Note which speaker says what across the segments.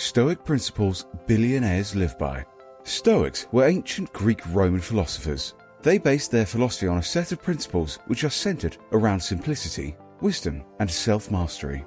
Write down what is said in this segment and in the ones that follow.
Speaker 1: Stoic Principles Billionaires Live By. Stoics were ancient Greek-Roman philosophers. They based their philosophy on a set of principles which are centered around simplicity, wisdom, and self-mastery.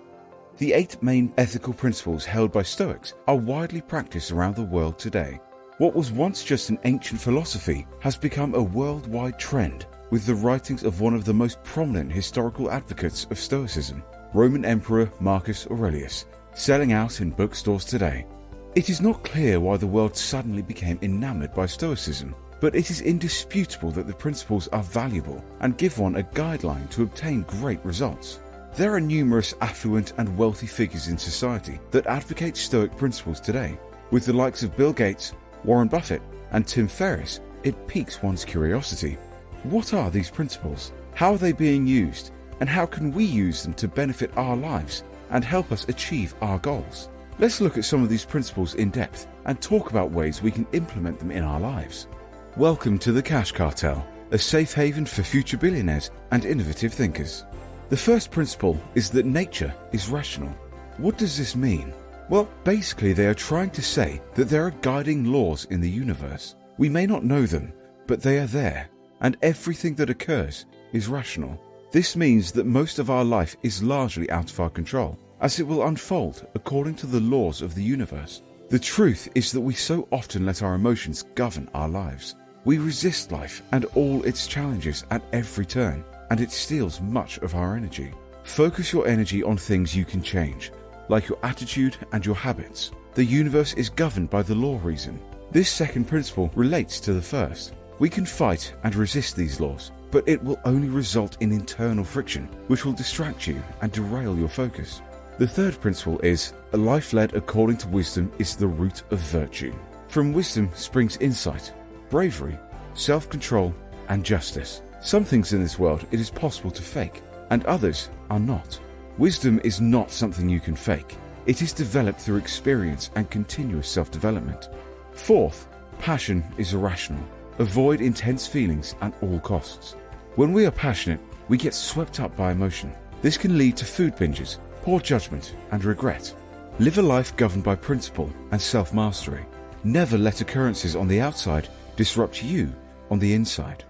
Speaker 1: The 8 main ethical principles held by Stoics are widely practiced around the world today. What was once just an ancient philosophy has become a worldwide trend, with the writings of one of the most prominent historical advocates of Stoicism, Roman Emperor Marcus Aurelius, selling out in bookstores today. It is not clear why the world suddenly became enamored by Stoicism, but it is indisputable that the principles are valuable and give one a guideline to obtain great results. There are numerous affluent and wealthy figures in society that advocate Stoic principles today. With the likes of Bill Gates, Warren Buffett, and Tim Ferriss, it piques one's curiosity. What are these principles? How are they being used? And how can we use them to benefit our lives and help us achieve our goals? Let's look at some of these principles in depth and talk about ways we can implement them in our lives. Welcome to the Cash Cartel, a safe haven for future billionaires and innovative thinkers. The first principle is that nature is rational. What does this mean? Well, basically they are trying to say that there are guiding laws in the universe. We may not know them, but they are there, and everything that occurs is rational. This means that most of our life is largely out of our control, as it will unfold according to the laws of the universe. The truth is that we so often let our emotions govern our lives. We resist life and all its challenges at every turn, and it steals much of our energy. Focus your energy on things you can change, like your attitude and your habits. The universe is governed by the law reason. This second principle relates to the first. We can fight and resist these laws, but it will only result in internal friction, which will distract you and derail your focus. The third principle is, a life led according to wisdom is the root of virtue. From wisdom springs insight, bravery, self-control, and justice. Some things in this world it is possible to fake, and others are not. Wisdom is not something you can fake. It is developed through experience and continuous self-development. Fourth, passion is irrational. Avoid intense feelings at all costs. When we are passionate, we get swept up by emotion. This can lead to food binges, poor judgment, and regret. Live a life governed by principle and self-mastery. Never let occurrences on the outside disrupt you on the inside.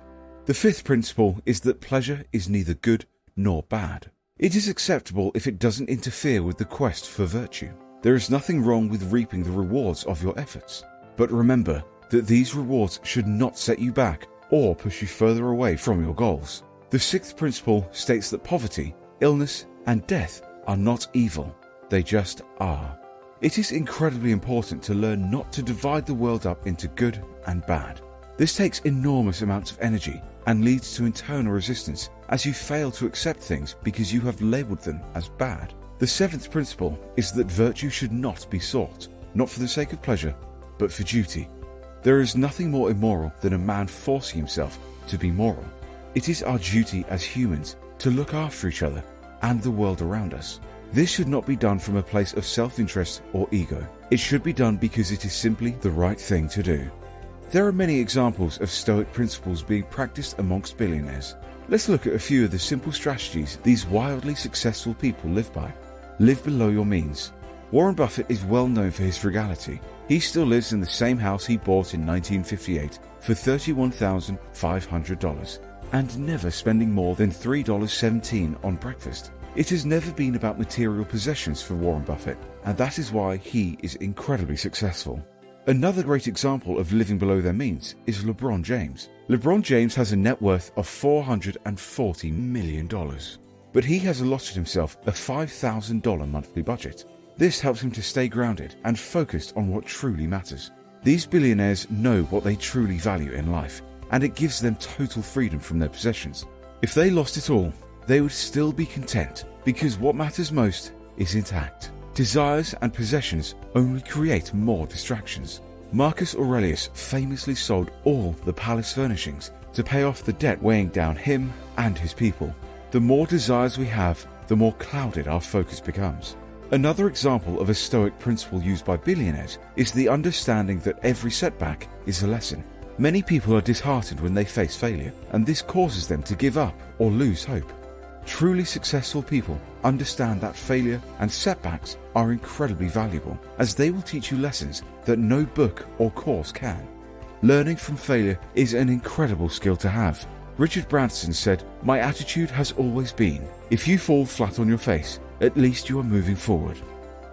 Speaker 1: The fifth principle is that pleasure is neither good nor bad. It is acceptable if it doesn't interfere with the quest for virtue. There is nothing wrong with reaping the rewards of your efforts. But remember that these rewards should not set you back or push you further away from your goals. The sixth principle states that poverty, illness, and death are not evil. They just are. It is incredibly important to learn not to divide the world up into good and bad. This takes enormous amounts of energy and leads to internal resistance as you fail to accept things because you have labeled them as bad. The seventh principle is that virtue should not be sought, not for the sake of pleasure, but for duty. There is nothing more immoral than a man forcing himself to be moral. It is our duty as humans to look after each other and the world around us. This should not be done from a place of self-interest or ego. It should be done because it is simply the right thing to do. There are many examples of Stoic principles being practiced amongst billionaires. Let's look at a few of the simple strategies these wildly successful people live by. Live below your means. Warren Buffett is well known for his frugality. He still lives in the same house he bought in 1958 for $31,500 and never spending more than $3.17 on breakfast. It has never been about material possessions for Warren Buffett, and that is why he is incredibly successful. Another great example of living below their means is LeBron James. LeBron James has a net worth of $440 million, but he has allotted himself a $5,000 monthly budget. This helps him to stay grounded and focused on what truly matters. These billionaires know what they truly value in life, and it gives them total freedom from their possessions. If they lost it all, they would still be content because what matters most is intact. Desires and possessions only create more distractions. Marcus Aurelius famously sold all the palace furnishings to pay off the debt weighing down him and his people. The more desires we have, the more clouded our focus becomes. Another example of a Stoic principle used by billionaires is the understanding that every setback is a lesson. Many people are disheartened when they face failure, and this causes them to give up or lose hope. Truly successful people understand that failure and setbacks are incredibly valuable, as they will teach you lessons that no book or course can. Learning from failure is an incredible skill to have. Richard Branson said, "My attitude has always been, if you fall flat on your face, at least you are moving forward."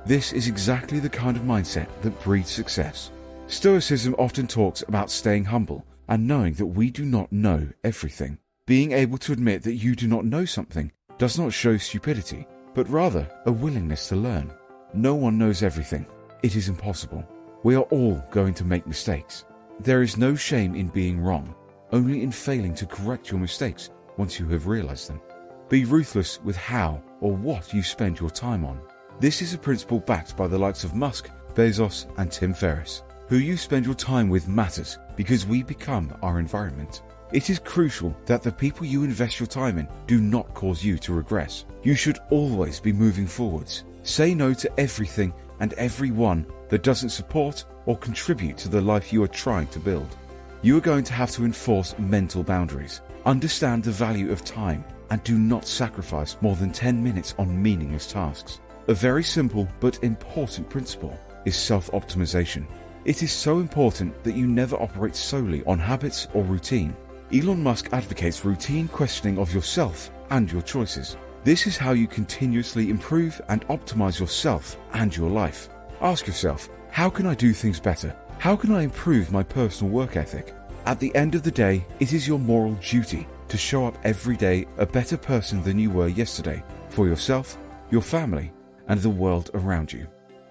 Speaker 1: This is exactly the kind of mindset that breeds success. Stoicism often talks about staying humble and knowing that we do not know everything. Being able to admit that you do not know something does not show stupidity, but rather a willingness to learn. No one knows everything. It is impossible. We are all going to make mistakes. There is no shame in being wrong, only in failing to correct your mistakes once you have realized them. Be ruthless with how or what you spend your time on. This is a principle backed by the likes of Musk, Bezos, and Tim Ferriss. Who you spend your time with matters because we become our environment. It is crucial that the people you invest your time in do not cause you to regress. You should always be moving forwards. Say no to everything and everyone that doesn't support or contribute to the life you are trying to build. You are going to have to enforce mental boundaries, understand the value of time, and do not sacrifice more than 10 minutes on meaningless tasks. A very simple but important principle is self-optimization. It is so important that you never operate solely on habits or routine. Elon Musk advocates routine questioning of yourself and your choices. This is how you continuously improve and optimize yourself and your life. Ask yourself, how can I do things better? How can I improve my personal work ethic? At the end of the day, it is your moral duty to show up every day a better person than you were yesterday, for yourself, your family, and the world around you.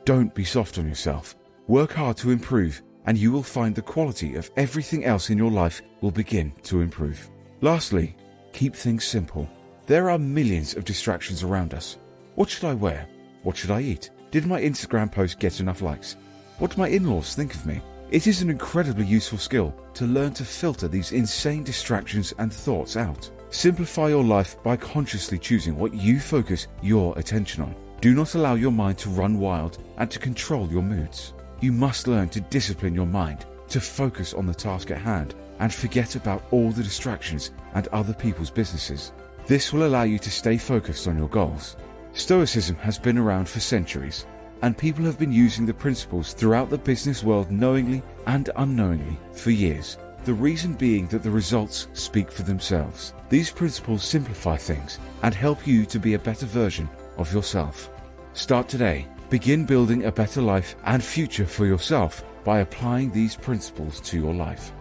Speaker 1: Don't be soft on yourself. Work hard to improve, and you will find the quality of everything else in your life will begin to improve. Lastly, keep things simple. There are millions of distractions around us. What should I wear? What should I eat? Did my Instagram post get enough likes? What do my in-laws think of me? It is an incredibly useful skill to learn to filter these insane distractions and thoughts out. Simplify your life by consciously choosing what you focus your attention on. Do not allow your mind to run wild and to control your moods. You must learn to discipline your mind, to focus on the task at hand, and forget about all the distractions and other people's businesses. This will allow you to stay focused on your goals. Stoicism has been around for centuries, and people have been using the principles throughout the business world knowingly and unknowingly for years. The reason being that the results speak for themselves. These principles simplify things and help you to be a better version of yourself. Start today. Begin building a better life and future for yourself by applying these principles to your life.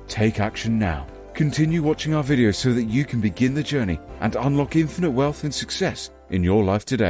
Speaker 1: Take action now. Continue watching our videos so that you can begin the journey and unlock infinite wealth and success in your life today.